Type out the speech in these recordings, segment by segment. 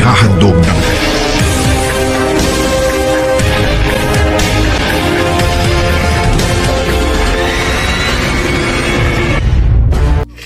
ihahandog ng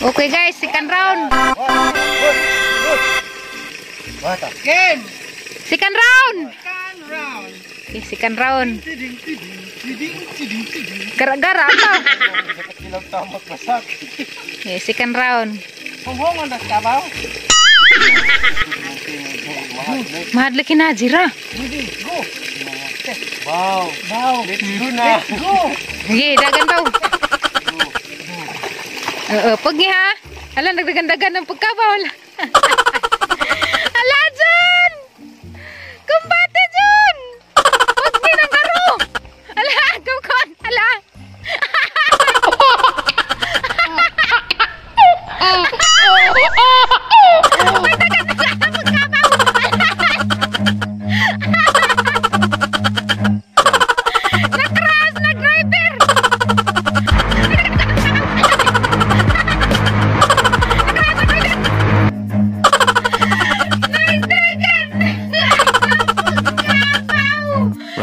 Okay guys, second round. Game! Second round. Second round. Okay, second round. Tiding. Gara-gara to. Kilang tamat masak. Okay, second round. Honghongan na kabaw. Mahadlaki na jira. Go. Wow. Let's go na. Let's go. Okay, dagan daw. Pagi ha. Ala, nagdagan-dagan ng pagkabaw. Ala, John! Kumbate, John! Pagi ng karo! Ala, gawkon! Ala! May dagan-dagan ng pagkabaw! Nakras! Nag-driver!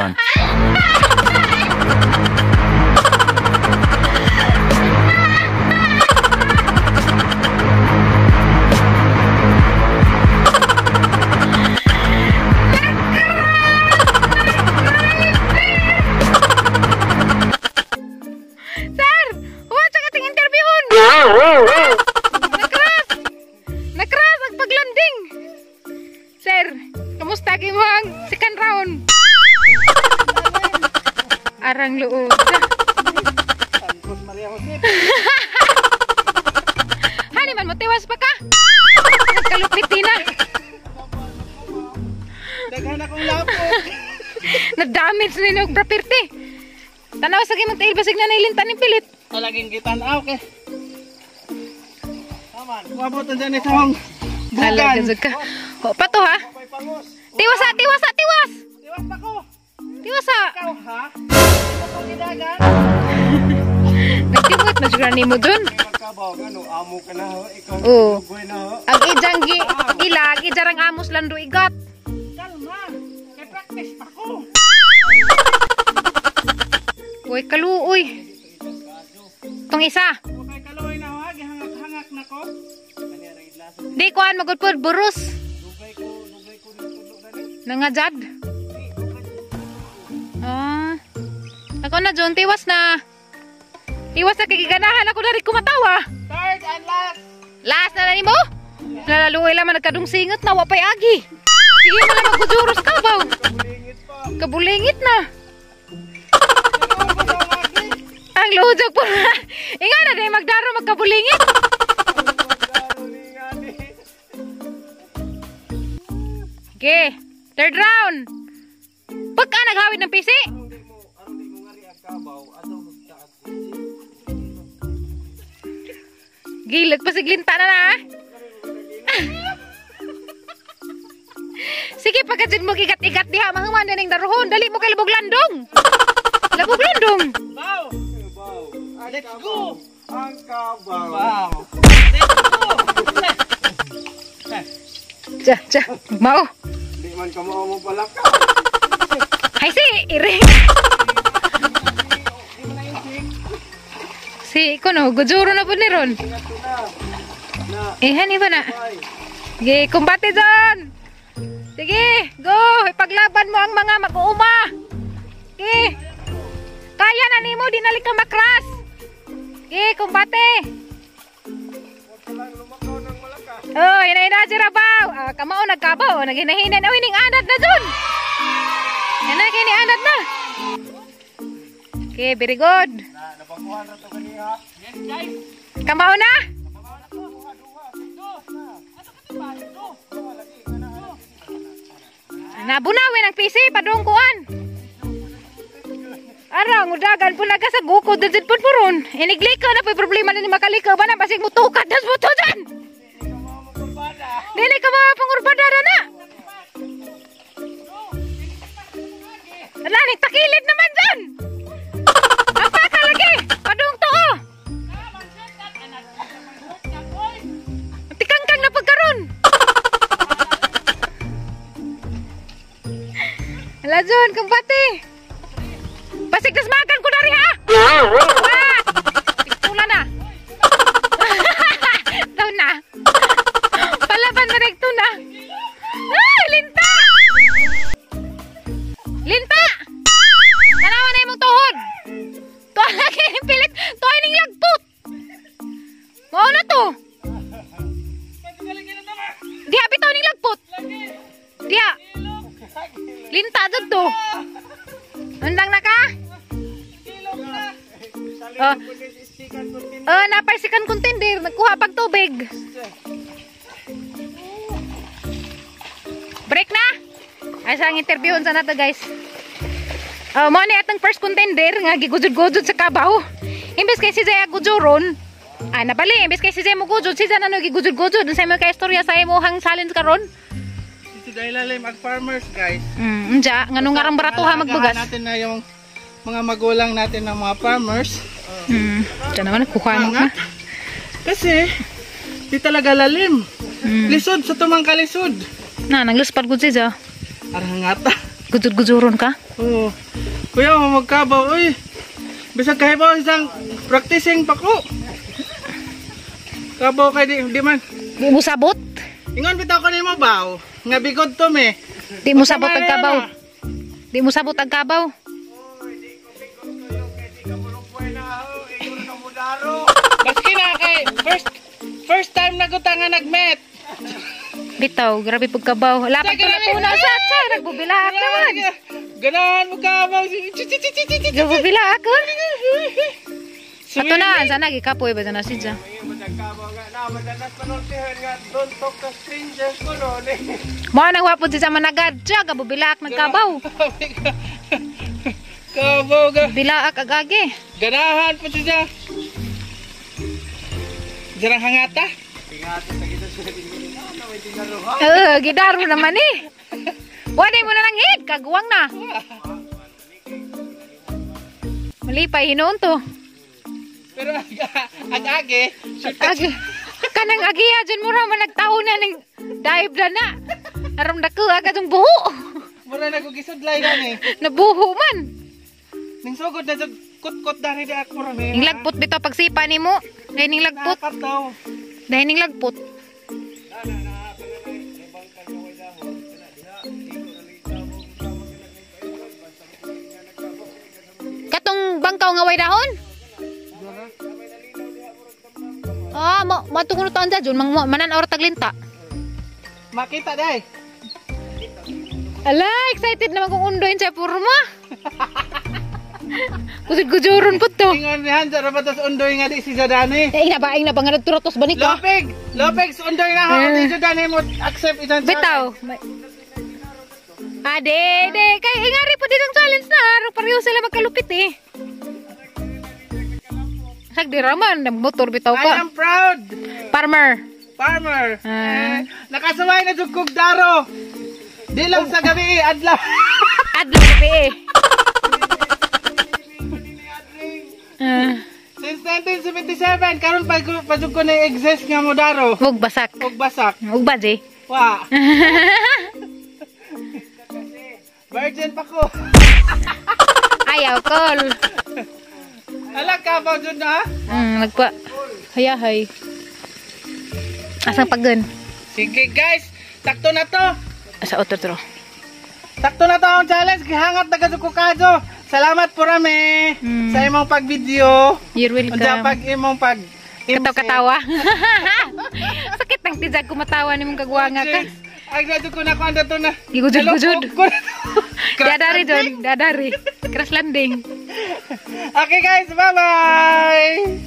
run. Sir! Huwag sa kating interviewon! Nakras! Ang paglanding! Sir, kamusta kayo ang second round? Arang loob. Angkos Maria Jose. Hani man mo, tiwas pa ka? Nagkalupit din na. Daghan akong lapot. Na-damage na yung property. Tanaw sa kimong tail, basig na nailintan ng pilit. Talaging kitanaw ke. Taman. Wabot na dyan isang Hala, bugan. gazog ka. O, pato ha? Kapay pangos. Tiwas ha, tiwas ha, tiwas! Tiwas pa ko. Tiwas ha! Ikaw ha? Ito po gidagan. Nagtimot na siguro ni mo dun. Magkabaw ka no. Amo ka na ho. Ikaw Oo. buhay na ho. Ang ijang ilag, ijarang amos lando igat. Kalma. Kay practice pa ko. Uy, kaluoy. Itong isa. Okay, kaloy na ho. Hangak na ko. Di kuhan magudpod, burus. Dugay ko nito gani. Nangajad. Ah. Ako na, John. Tiwas na. Tiwas na, kikiganahan ako na rin kumatawa. Third and last. Last na ni mo? Lalaluoy lang nagkadungsingot na wapay agi. Sige mo na magkujuros ka ba? Bulingit pa. Kabulingit na. Ano ba daw lagi? Ang lujog po na. Inga na din magdaro magkabulingit. Okay, third round. Pagka naghawid ng PC. Gilag pa siglinta na na. Sige, pagkatid mo gigat-igat diha, mahuman na ning daruhon. Dali mo kay Labog Landong. Labog Landong. Bow! Let's go! Ang kabaw. Wow. Let's go! Tja, mau. Di man ka mo pala ka. Hay si, iring. Di mo na insik. Si, kuno, gujuro na po ni Ron. Ingat ko na. Hani ba na? Bye. Sige, kumbate dyan. Sige, go. Ipaglaban mo ang mga mag-uuma. Sige. Kaya na nimo, di nalik ka makras. Sige, kumbate. Huwag ka lang lumakaw ng malakas. Oh, hinahinay si Rabaw. Kamao nagkabaw. Naghinahinay na wining anad na dun. Yan na, kini anad na. Okay, very good. Nabaguhan na ito kaniya. Yes, guys. Kamao na. Nabaguhan na ito. Duha. Ano ka ba? Duha lagi. Nabunawin ang PC, padung kuan. Arang, udagan po naga sa buko. Dadid po po ron. Iniglikaw na po yung problema na ni makalikaw ba na. Basig mutukat. Das mo to dyan. Dili ka mga pangurbada na. Ala, takilid naman dyan. Apa ka lagi? Padung to oh. Tikangkang na pagkaroon. Lajon, kumpati. Pasigtas makan ko dari ha. Tula na. Tahu na. Palaban na rekto na. Ay, linta. Linta. Tanawa na imong tuhod. Tuwa lagi ni pilit. Tuwa ning lagpot. Mao na to. Diha bitaw ning lagpot. Diha. Linta dad to. Undang na ka? Naparsikan kong tindir. Nagkuha pag tubig. Break na? Ay sa interviewon sa nato guys. Mo ni atong first contender nga gigudjud-gudjud sa kabaw. Imbes kay si Jaya gujuron. Nabali imbes kay si Jaya mo gudjud, si Jaya nano gigudjud-gudjud sa imo kay istorya sa imong challenge karon. Si dahil lalim ag farmers guys. Unja nganong ngarang baratuha magbugas. Natin na yung mga magulang natin ng mga farmers. Diyan naman kukuha na. Kasi di talaga lalim. Lisod sa tumang kalisod. Nagluspad gud si Jaya. Arangata. Gudjud-gujuron ka? Oo. Kuya, magkabaw. Uy, bisag kahibaw isang practicing pa ko. Kabaw kay di man. Di mo sabot? Ingon bitaw ko nimo baw. Nga bigod to me. Di mo sabot ang kabaw. Di mo sabot ang kabaw. Maski na kay first time na ko nga nagmet. Bitaw, grabe pag kabaw. Lapag ko na tuna sa nagbubilaak naman. Ganahan mo kabaw. Nagbubilaak ko. Ato na, sana gikapoy ba na si Jaya. Mo nang wapod si Jaya managad. Jaya, gabubilaak ng kabaw. Kabaw ga. Bilaak agagi. Ganahan po siya. Jarang hangata. Gidaro naman eh. Wala mo na lang hit, kaguwang na. Malipay, hinoon to. Pero ag-age, kanang agiya, dyan mo raman nagtao na ng dive na. Aram na ko, agad yung buho. Mura na ko gisudlay na eh. Nabuho man. Ning sugod na dyan, kot-kot dari di ako rami. Ning lagpot bito pagsipa ni mo. Dahil ning lagpot. Nakakap daw. Dahil ning lagpot. Katong bangkaw nga way dahon? Matungod to anda dyan. Manan or taglinta. Makita day. Ala, excited naman kung undoin sa purma. Kusod-kusuron po to. Ingon ni Hansa, rapatos undoy nga di si Zadani. Ing na nga nagturatos ba ni ka? Lopeg, undoy na ako. Di Zadani mo accept isang Bitaw. De. Kay ingari po din ang challenge na. Pareho sila magkalupit eh. Sagdi raman, motor bitaw I ka. am proud. Farmer. Nakasaway na jugkog daro. Di lang sa gabi, adlaw. Adlaw gabi eh. Since 1977, karon pajug ko na exist nga mo daro. Huwag basak. Og basak. Huwag badje. Wa. Virgin pa ko. Ayaw, call. Alam ka ba dyan na? Nagpa. Hayahay. Asang paggan? Sige guys, takto na to. Asa otro. Takto na to ang challenge. Gihangat na kasukukado. Salamat po rami sa imong pag-video. You're welcome. Sa imong pag Katawa. Sakit ang tijag kumatawa ni mong kagwanga ka. Ay, grado ko na kung ando to na. Gigujud-gujud. Dadari John, dadari. Crash landing. Okay guys, bye-bye!